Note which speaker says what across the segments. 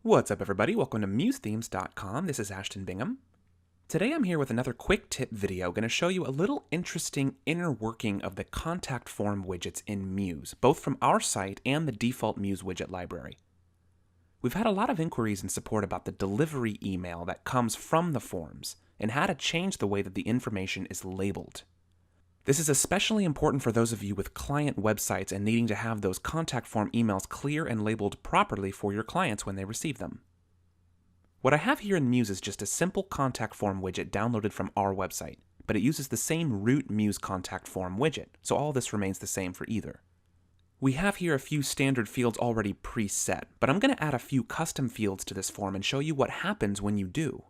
Speaker 1: What's up, everybody? Welcome to MuseThemes.com. This is Ashton Bingham. Today I'm here with another quick tip video going to show you a little interesting inner working of the contact form widgets in Muse, both from our site and the default Muse widget library. We've had a lot of inquiries and support about the delivery email that comes from the forms and how to change the way that the information is labeled. This is especially important for those of you with client websites and needing to have those contact form emails clear and labeled properly for your clients when they receive them. What I have here in Muse is just a simple contact form widget downloaded from our website, but it uses the same root Muse contact form widget, so all this remains the same for either. We have here a few standard fields already preset, but I'm going to add a few custom fields to this form and show you what happens when you do.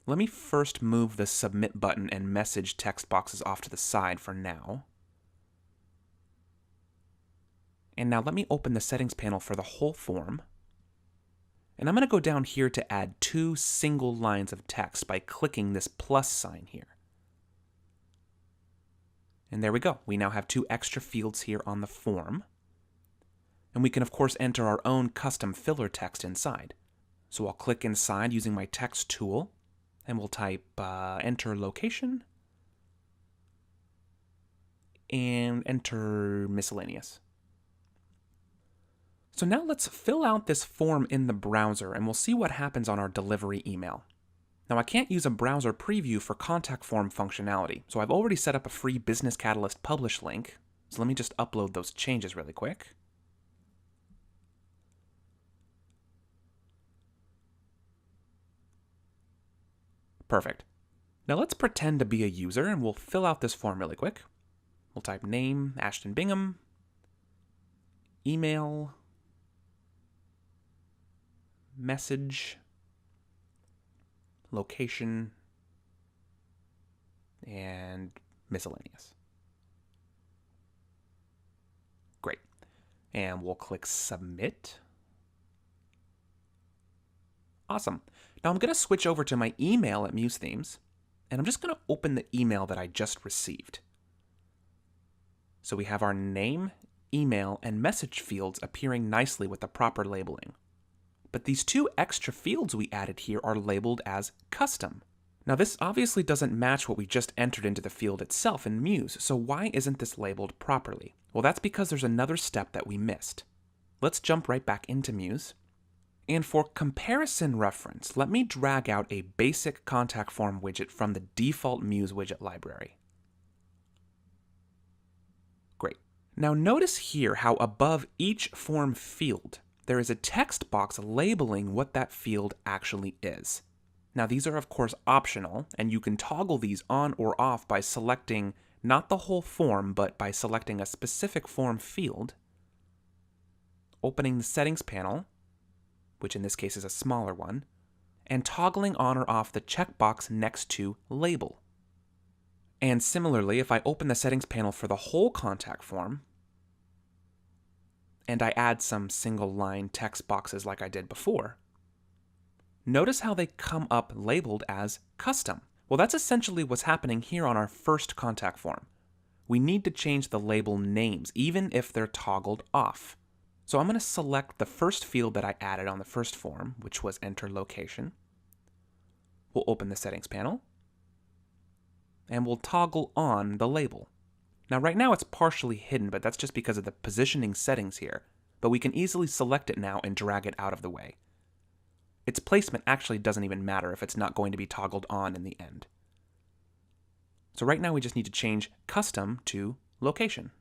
Speaker 1: Let me first move the submit button and message text boxes off to the side for now. And now let me open the settings panel for the whole form. And I'm going to go down here to add 2 single lines of text by clicking this plus sign here. And there we go. We now have 2 extra fields here on the form. And we can of course enter our own custom filler text inside. So I'll click inside using my text tool. And we'll type enter location and enter miscellaneous. So now let's fill out this form in the browser and we'll see what happens on our delivery email. Now I can't use a browser preview for contact form functionality, so I've already set up a free Business Catalyst publish link. So let me just upload those changes really quick. Perfect. Now let's pretend to be a user and we'll fill out this form really quick. We'll type name, Ashton Bingham, email, message, location, and miscellaneous. Great. And we'll click submit. Awesome. Now I'm going to switch over to my email at MuseThemes, and I'm just going to open the email that I just received. So we have our name, email, and message fields appearing nicely with the proper labeling. But these 2 extra fields we added here are labeled as custom. Now this obviously doesn't match what we just entered into the field itself in Muse, so why isn't this labeled properly? Well, that's because there's another step that we missed. Let's jump right back into Muse. And for comparison reference, let me drag out a basic contact form widget from the default Muse widget library. Great. Now notice here how above each form field, there is a text box labeling what that field actually is. Now these are of course optional, and you can toggle these on or off by selecting not the whole form, but by selecting a specific form field, opening the settings panel, which in this case is a smaller one, and toggling on or off the checkbox next to Label. And similarly, if I open the settings panel for the whole contact form, and I add some single line text boxes like I did before, notice how they come up labeled as Custom. Well, that's essentially what's happening here on our first contact form. We need to change the label names, even if they're toggled off. So I'm going to select the first field that I added on the first form, which was enter location. We'll open the settings panel, and we'll toggle on the label. Now right now it's partially hidden, but that's just because of the positioning settings here, but we can easily select it now and drag it out of the way. Its placement actually doesn't even matter if it's not going to be toggled on in the end. So right now we just need to change custom to location.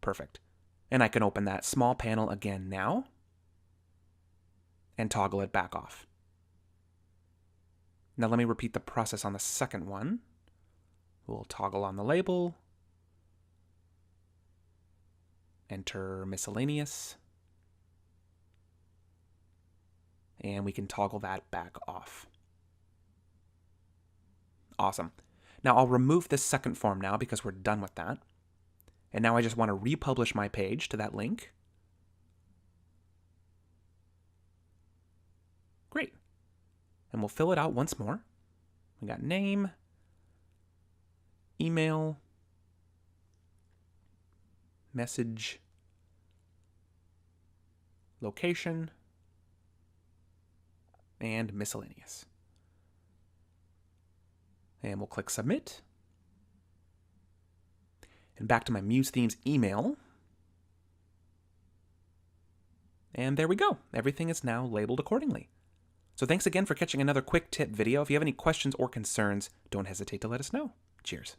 Speaker 1: Perfect. And I can open that small panel again now and toggle it back off. Now let me repeat the process on the second one. We'll toggle on the label, enter miscellaneous, and we can toggle that back off. Awesome. Now I'll remove this second form now because we're done with that. And now I just want to republish my page to that link. Great. And we'll fill it out once more. We got name, email, message, location, and miscellaneous. And we'll click Submit. And back to my Muse Themes email. And there we go. Everything is now labeled accordingly. So thanks again for catching another quick tip video. If you have any questions or concerns, don't hesitate to let us know. Cheers.